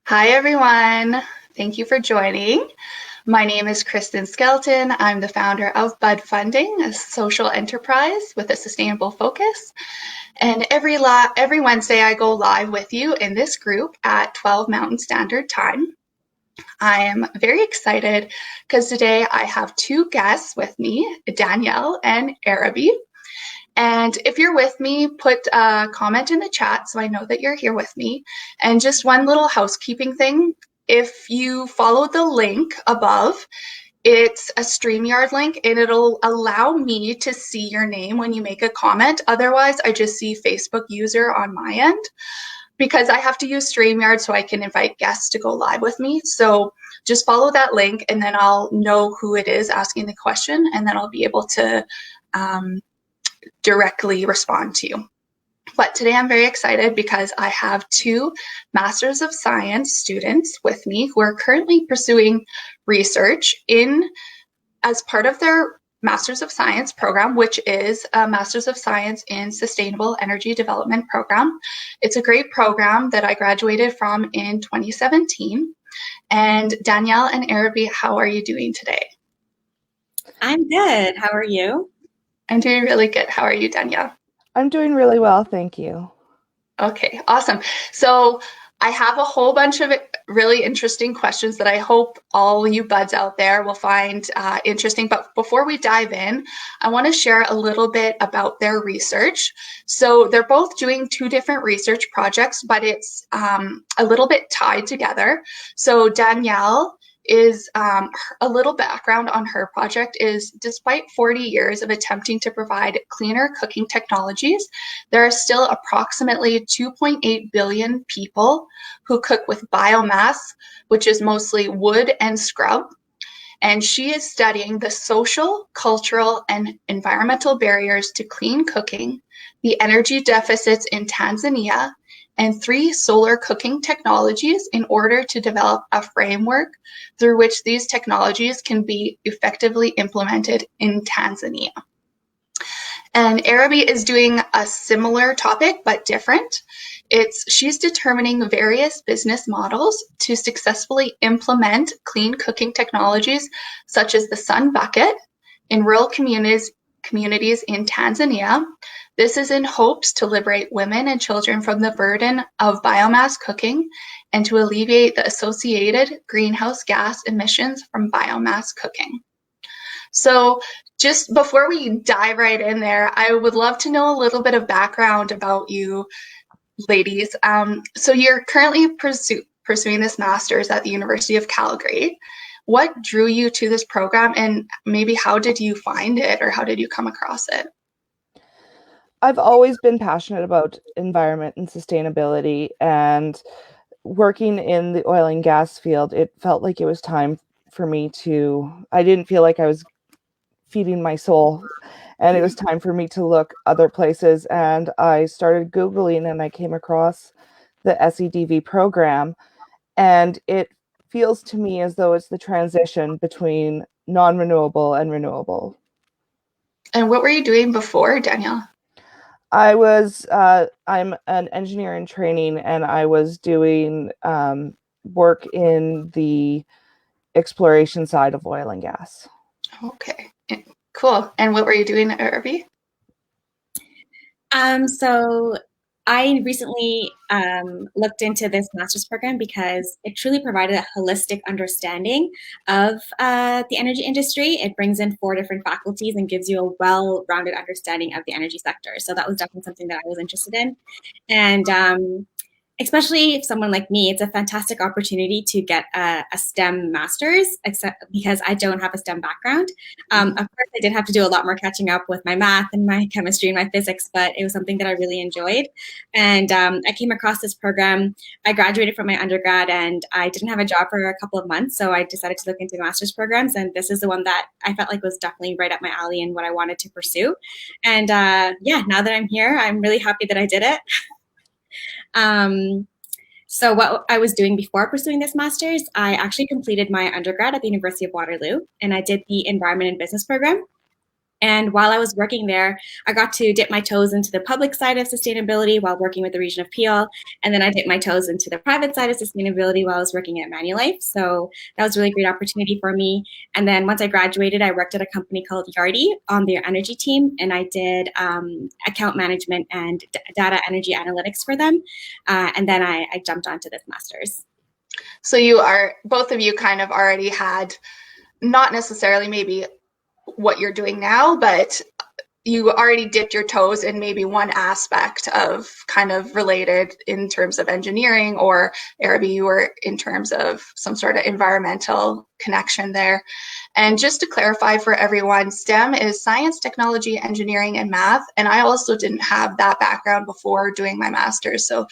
Hi, everyone. Thank you for joining. My name is Kristin Skelton. I'm the founder of Budfunding, a social enterprise with a sustainable focus. And every Wednesday, I go live with you in this group at 12 Mountain Standard Time. I am very excited because today I have two guests with me, Danielle and Aaraby. And if you're with me, put a comment in the chat so I know that you're here with me. And just one little housekeeping thing. If you follow the link above, it's a StreamYard link and it'll allow me to see your name when you make a comment. Otherwise, I just see Facebook user on my end because I have to use StreamYard so I can invite guests to go live with me. So just follow that link and then I'll know who it is asking the question and then I'll be able to directly respond to you. But today I'm very excited because I have two Masters of Science students with me who are currently pursuing research as part of their Masters of Science program, which is a Masters of Science in Sustainable Energy Development program. It's a great program that I graduated from in 2017. And Danielle and Aaraby, how are you doing today? I'm good. How are you? I'm doing really good. How are you, Danielle? I'm doing really well, thank you. Okay, awesome. So I have a whole bunch of really interesting questions that I hope all you buds out there will find interesting. But before we dive in, I want to share a little bit about their research. So they're both doing two different research projects, but it's a little bit tied together. So Danielle is a little background on her project is despite 40 years of attempting to provide cleaner cooking technologies, there are still approximately 2.8 billion people who cook with biomass, which is mostly wood and scrub. And she is studying the social, cultural, and environmental barriers to clean cooking, the energy deficits in Tanzania, and 3 solar cooking technologies in order to develop a framework through which these technologies can be effectively implemented in Tanzania. And Aaraby is doing a similar topic, but different. She's determining various business models to successfully implement clean cooking technologies, such as the sun bucket, in rural communities in Tanzania. This is in hopes to liberate women and children from the burden of biomass cooking and to alleviate the associated greenhouse gas emissions from biomass cooking. So just before we dive right in there, I would love to know a little bit of background about you ladies. So you're currently pursuing this master's at the University of Calgary. What drew you to this program and maybe how did you find it or how did you come across it? I've always been passionate about environment and sustainability, and working in the oil and gas field, it felt like it was time for me I didn't feel like I was feeding my soul, and it was time for me to look other places. And I started Googling and I came across the SEDV program, and it feels to me as though it's the transition between non-renewable and renewable. And what were you doing before, Danielle? I'm an engineer in training, and I was doing work in the exploration side of oil and gas. Okay, cool. And what were you doing at Aaraby? So I recently looked into this master's program because it truly provided a holistic understanding of the energy industry. It brings in 4 different faculties and gives you a well-rounded understanding of the energy sector. So that was definitely something that I was interested in. And especially if someone like me, it's a fantastic opportunity to get a STEM master's, except because I don't have a STEM background. Of course, I did have to do a lot more catching up with my math and my chemistry and my physics, but it was something that I really enjoyed. And I came across this program. I graduated from my undergrad and I didn't have a job for a couple of months, so I decided to look into master's programs. And this is the one that I felt like was definitely right up my alley and what I wanted to pursue. And yeah, now that I'm here, I'm really happy that I did it. So what I was doing before pursuing this master's, I actually completed my undergrad at the University of Waterloo, and I did the Environment and Business program. And while I was working there, I got to dip my toes into the public side of sustainability while working with the region of Peel. And then I dipped my toes into the private side of sustainability while I was working at Manulife. So that was a really great opportunity for me. And then once I graduated, I worked at a company called Yardi on their energy team. And I did account management and data energy analytics for them. And then I jumped onto this master's. So both of you kind of already had, not necessarily maybe what you're doing now, but you already dipped your toes in maybe one aspect of kind of related in terms of engineering, or Aaraby, you were in terms of some sort of environmental connection there. And just to clarify for everyone, STEM is science, technology, engineering, and math. And I also didn't have that background before doing my master's. So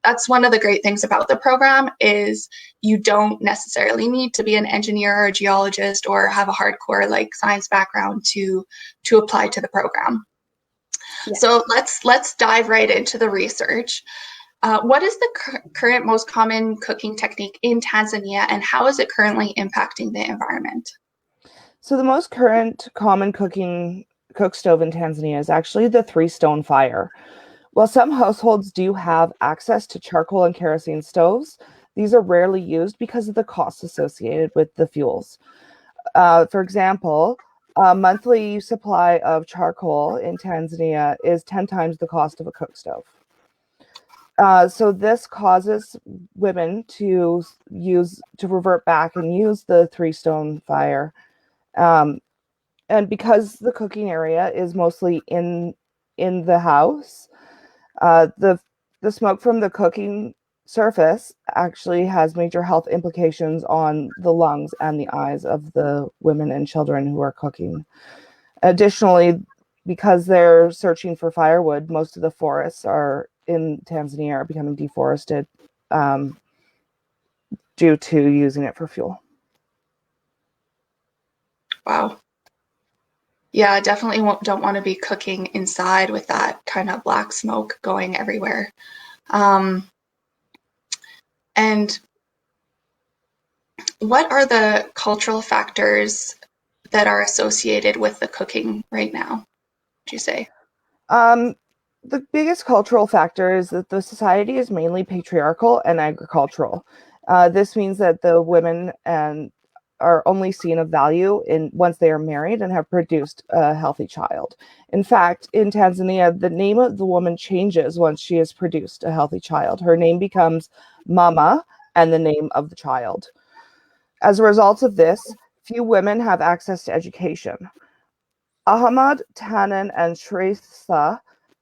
that's one of the great things about the program is you don't necessarily need to be an engineer or a geologist or have a hardcore like science background to apply to the program. Yeah. So let's dive right into the research. What is the current most common cooking technique in Tanzania, and how is it currently impacting the environment? So the most current common cook stove in Tanzania is actually the 3-stone fire. While some households do have access to charcoal and kerosene stoves, these are rarely used because of the costs associated with the fuels. For example, a monthly supply of charcoal in Tanzania is 10 times the cost of a cook stove. So this causes women to revert back and use the 3-stone fire. And because the cooking area is mostly in the house, the smoke from the cooking surface actually has major health implications on the lungs and the eyes of the women and children who are cooking. Additionally, because they're searching for firewood, most of the forests in Tanzania are becoming deforested due to using it for fuel. Wow. Yeah, definitely don't want to be cooking inside with that kind of black smoke going everywhere. And what are the cultural factors that are associated with the cooking right now, would you say? The biggest cultural factor is that the society is mainly patriarchal and agricultural. This means that the women are only seen of value once they are married and have produced a healthy child. In fact, in Tanzania, the name of the woman changes once she has produced a healthy child. Her name becomes Mama and the name of the child. As a result of this, few women have access to education. Ahmad, Tannen, and Shrestha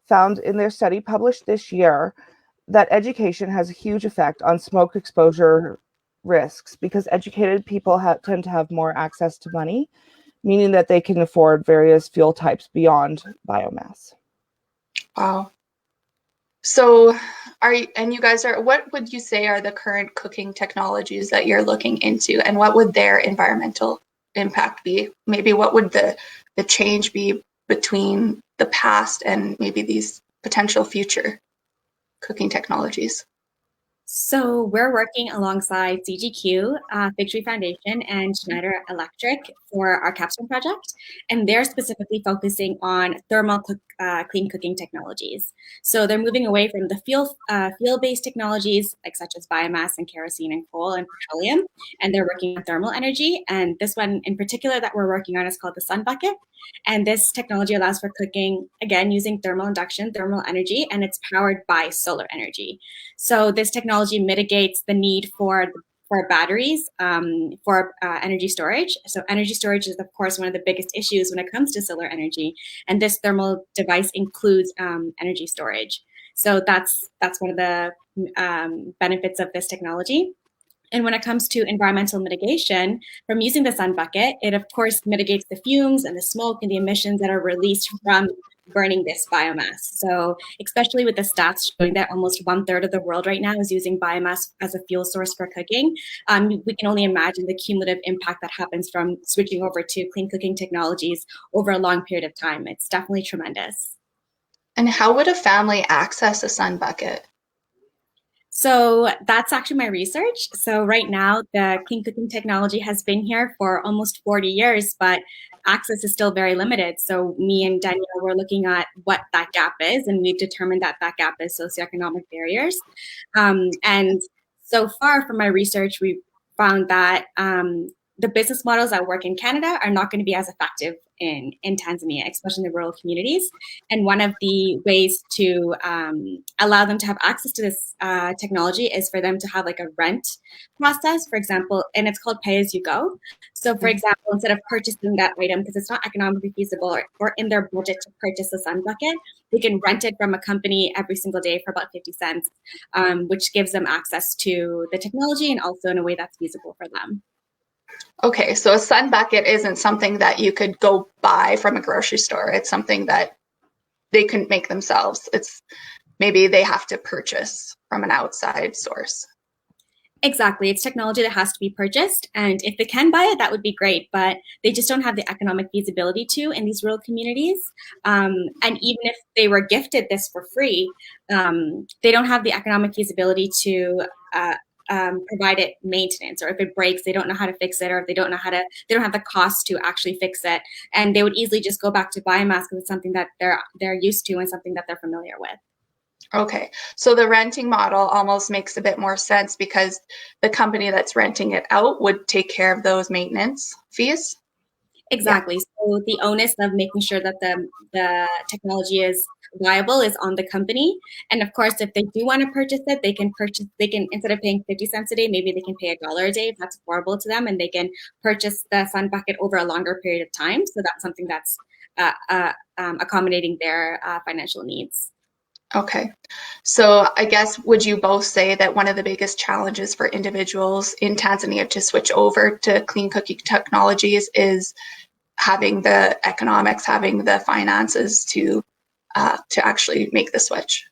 found in their study published this year that education has a huge effect on smoke exposure risks because educated people tend to have more access to money, meaning that they can afford various fuel types beyond biomass. Wow. So you guys what would you say are the current cooking technologies that you're looking into, and what would their environmental impact be? Maybe what would the change be between the past and maybe these potential future cooking technologies? So we're working alongside CGQ, Fig Tree Foundation, and Schneider Electric for our capstone project, and they're specifically focusing on thermal clean cooking technologies. So they're moving away from the fuel-based technologies like such as biomass and kerosene and coal and petroleum, and they're working on thermal energy. And this one in particular that we're working on is called the Sun Bucket, and this technology allows for cooking again using thermal induction, thermal energy, and it's powered by solar energy. So this technology mitigates the need for batteries for energy storage. So energy storage is, of course, one of the biggest issues when it comes to solar energy. And this thermal device includes energy storage. So that's one of the benefits of this technology. And when it comes to environmental mitigation, from using the Sun Bucket, it of course mitigates the fumes and the smoke and the emissions that are released from burning this biomass. So especially with the stats showing that almost 1/3 of the world right now is using biomass as a fuel source for cooking, we can only imagine the cumulative impact that happens from switching over to clean cooking technologies over a long period of time. It's definitely tremendous. And how would a family access a Sun Bucket? So that's actually my research. So right now, the clean cooking technology has been here for almost 40 years, but access is still very limited. So me and Danielle were looking at what that gap is, and we've determined that that gap is socioeconomic barriers. And so far from my research, we've found that the business models that work in Canada are not going to be as effective in Tanzania, especially in the rural communities. And one of the ways to allow them to have access to this technology is for them to have like a rent process, for example, and it's called pay as you go. So, for example, instead of purchasing that item because it's not economically feasible or in their budget to purchase a sun bucket, they can rent it from a company every single day for about 50 cents, which gives them access to the technology and also in a way that's feasible for them. Okay, so a sun bucket isn't something that you could go buy from a grocery store. It's something that they couldn't make themselves. It's maybe they have to purchase from an outside source. Exactly. It's technology that has to be purchased. And if they can buy it, that would be great. But they just don't have the economic feasibility to in these rural communities. And even if they were gifted this for free, they don't have the economic feasibility to provide it maintenance, or if it breaks, they don't know how to fix it, or if they don't know how to, they don't have the cost to actually fix it. And they would easily just go back to biomass because it's something that they're used to and something that they're familiar with. Okay, so the renting model almost makes a bit more sense because the company that's renting it out would take care of those maintenance fees. Exactly. Yeah. So the onus of making sure that the technology is viable is on the company. And of course, if they do want to purchase it, they can instead of paying 50 cents a day, maybe they can pay $1 a day if that's affordable to them, and they can purchase the sun bucket over a longer period of time. So that's something that's accommodating their financial needs. Okay, so I guess would you both say that one of the biggest challenges for individuals in Tanzania to switch over to clean cooking technologies is having the economics, having the finances to actually make the switch?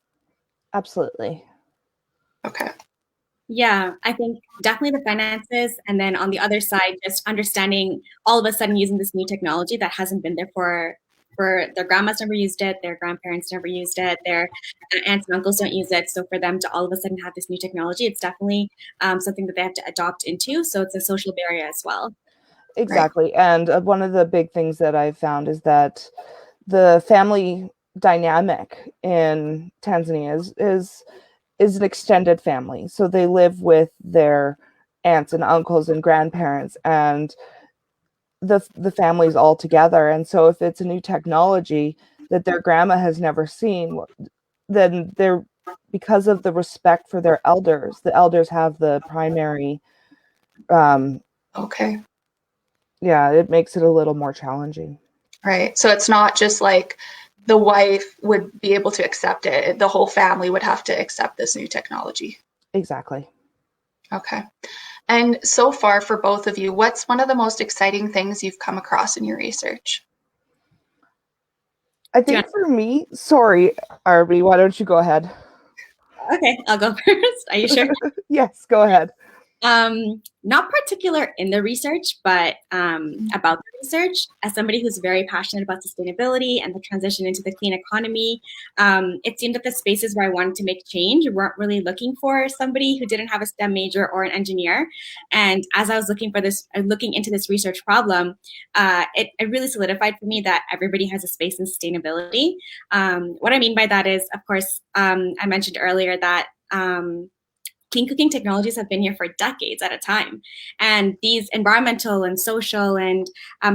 Absolutely. Okay. Yeah, I think definitely the finances, and then on the other side, just understanding all of a sudden using this new technology that hasn't been there for their grandmas never used it, their grandparents never used it, their aunts and uncles don't use it. So for them to all of a sudden have this new technology, it's definitely something that they have to adopt into. So it's a social barrier as well. Exactly. Right. And one of the big things that I've found is that the family dynamic in Tanzania is an extended family. So they live with their aunts and uncles and grandparents and the families all together. And so if it's a new technology that their grandma has never seen, then they're, because of the respect for their elders, the elders have the primary okay. Yeah, it makes it a little more challenging. Right. So it's not just like the wife would be able to accept it. The whole family would have to accept this new technology. Exactly. Okay. And so far for both of you, what's one of the most exciting things you've come across in your research? I think for me, sorry, Aaraby, why don't you go ahead? Okay, I'll go first. Are you sure? Yes, go ahead. Not particular in the research, but about the research. As somebody who's very passionate about sustainability and the transition into the clean economy, it seemed that the spaces where I wanted to make change weren't really looking for somebody who didn't have a STEM major or an engineer. And as I was looking into this research problem, it really solidified for me that everybody has a space in sustainability. What I mean by that is, of course, I mentioned earlier that clean cooking technologies have been here for decades at a time. And these environmental and social and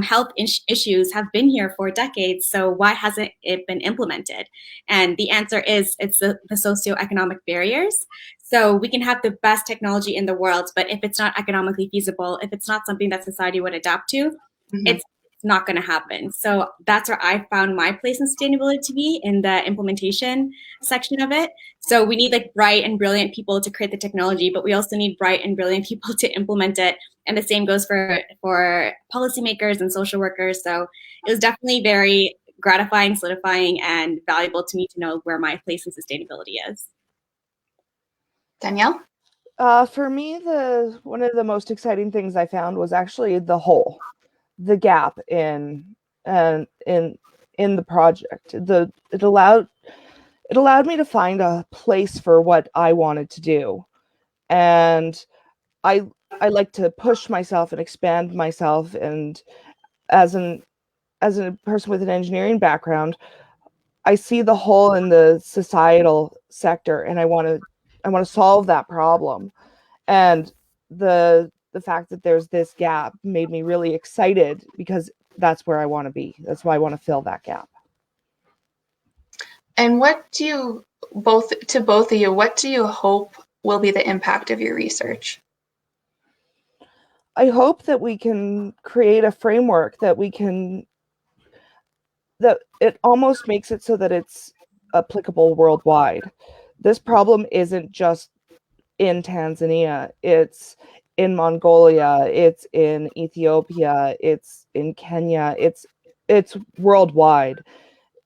health issues have been here for decades. So why hasn't it been implemented? And the answer is it's the socioeconomic barriers. So we can have the best technology in the world, but if it's not economically feasible, if it's not something that society would adapt to, it's not going to happen. So that's where I found my place in sustainability to be, in the implementation section of it. So we need like bright and brilliant people to create the technology, but we also need bright and brilliant people to implement it. And the same goes for policymakers and social workers. So it was definitely very gratifying, solidifying, and valuable to me to know where my place in sustainability is. Danielle? For me, one of the most exciting things I found was actually the gap in the project. It allowed it allowed me to find a place for what I wanted to do. And I like to push myself and expand myself. And as a person with an engineering background, I see the hole in the societal sector, and I want to solve that problem. And the fact that there's this gap made me really excited, because that's where I want to be. That's why I want to fill that gap. And what do you both of you, what do you hope will be the impact of your research? I hope that we can create a framework that it almost makes it so that it's applicable worldwide. This problem isn't just in Tanzania, it's in Mongolia, it's in Ethiopia, it's in Kenya, it's worldwide,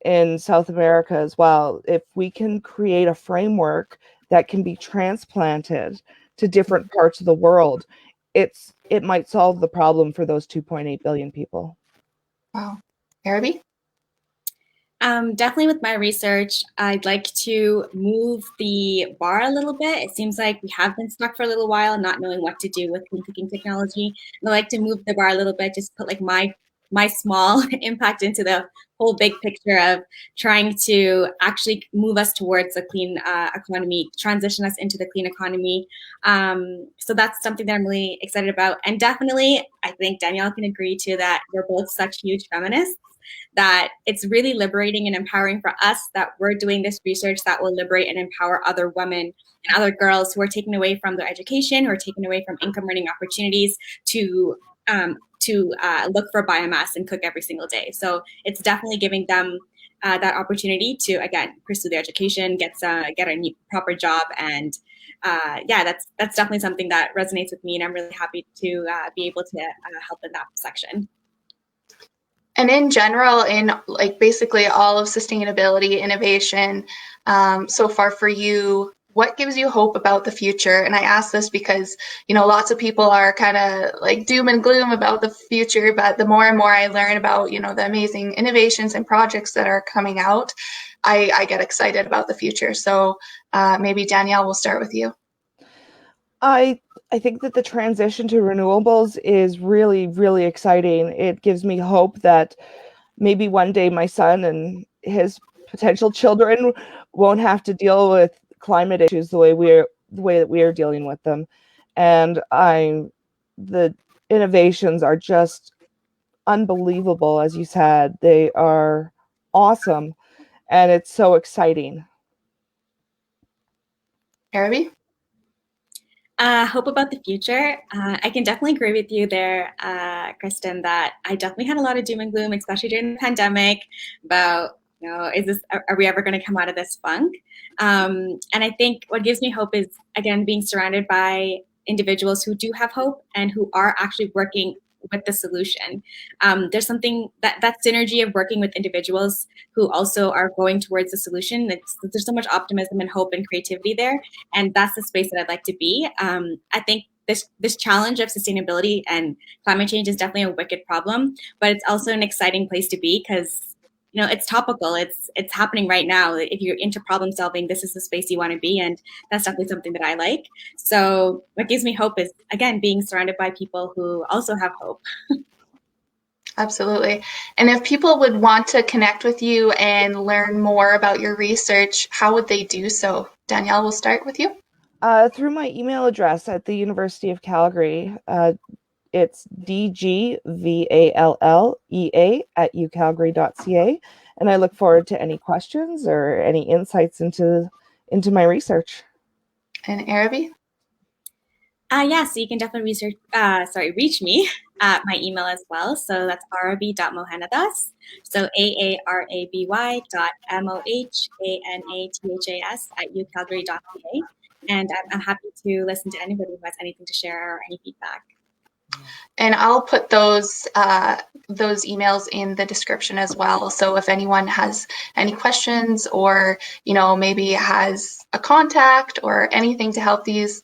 in South America as well. If we can create a framework that can be transplanted to different parts of the world, it might solve the problem for those 2.8 billion people. Wow. Aaraby? Definitely with my research, I'd like to move the bar a little bit. It seems like we have been stuck for a little while, not knowing what to do with clean cooking technology. And I'd like to move the bar a little bit, just put like my small impact into the whole big picture of trying to actually move us towards a clean economy, transition us into the clean economy. So that's something that I'm really excited about. And definitely, I think Danielle can agree to that we're both such huge feminists, that it's really liberating and empowering for us that we're doing this research that will liberate and empower other women and other girls who are taken away from their education, who are taken away from income earning opportunities to look for biomass and cook every single day. So it's definitely giving them that opportunity to, again, pursue their education, get a new, proper job. And that's definitely something that resonates with me. And I'm really happy to be able to help in that section. And in general, in like basically all of sustainability, innovation, so far for you, what gives you hope about the future? And I ask this because, lots of people are kind of like doom and gloom about the future, but the more and more I learn about, the amazing innovations and projects that are coming out, I get excited about the future. So maybe Danielle, we'll start with you. I think that the transition to renewables is really, really exciting. It gives me hope that maybe one day my son and his potential children won't have to deal with climate issues the way that we are dealing with them. And the innovations are just unbelievable, as you said. They are awesome, and it's so exciting. Aaraby? Hope about the future. I can definitely agree with you there, Kristin, that I definitely had a lot of doom and gloom, especially during the pandemic, about, are we ever going to come out of this funk? And I think what gives me hope is, again, being surrounded by individuals who do have hope and who are actually working with the solution. There's something that synergy of working with individuals who also are going towards the solution. There's so much optimism and hope and creativity there, and that's the space that I'd like to be. I think this challenge of sustainability and climate change is definitely a wicked problem, but it's also an exciting place to be because it's topical. It's happening right now. If you're into problem solving, this is the space you want to be, and that's definitely something that I like. So what gives me hope is, again, being surrounded by people who also have hope. Absolutely. And if people would want to connect with you and learn more about your research, how would they do so? Danielle, we'll start with you. Through my email address at the University of Calgary. It's dgvallea@ucalgary.ca, and I look forward to any questions or any insights into my research. And Aaraby? So you can definitely reach me at my email as well. So that's aaraby.mohanadas. So aaraby.mohannathas@ucalgary.ca. And I'm happy to listen to anybody who has anything to share or any feedback. And I'll put those emails in the description as well. So if anyone has any questions or, maybe has a contact or anything to help these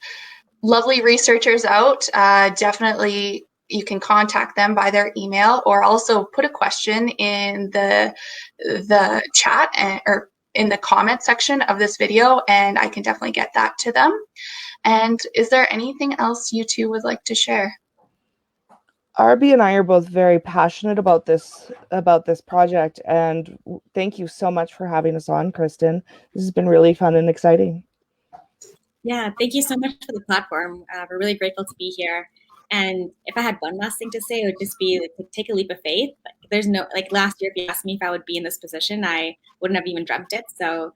lovely researchers out, definitely you can contact them by their email, or also put a question in the chat or in the comment section of this video, and I can definitely get that to them. And is there anything else you two would like to share? Aaraby and I are both very passionate about this project, and thank you so much for having us on, Kristin. This has been really fun and exciting. Yeah, thank you so much for the platform. We're really grateful to be here. And if I had one last thing to say, it would just be to take a leap of faith. There's no, like last year, if you asked me if I would be in this position, I wouldn't have even dreamt it. So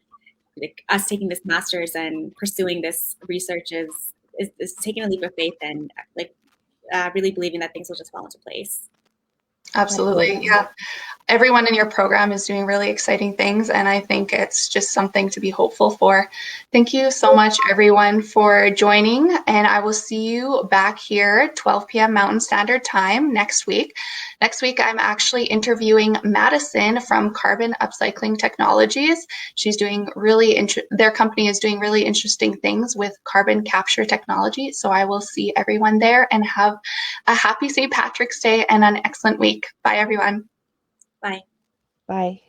like us taking this master's and pursuing this research is taking a leap of faith and like really believing that things will just fall into place. Absolutely. Yeah. Everyone in your program is doing really exciting things, and I think it's just something to be hopeful for. Thank you so much, everyone, for joining, and I will see you back here 12 p.m. Mountain Standard Time next week. Next week, I'm actually interviewing Madison from Carbon Upcycling Technologies. She's doing their company is doing really interesting things with carbon capture technology. So I will see everyone there, and have a happy St. Patrick's Day and an excellent week. Bye, everyone. Bye. Bye.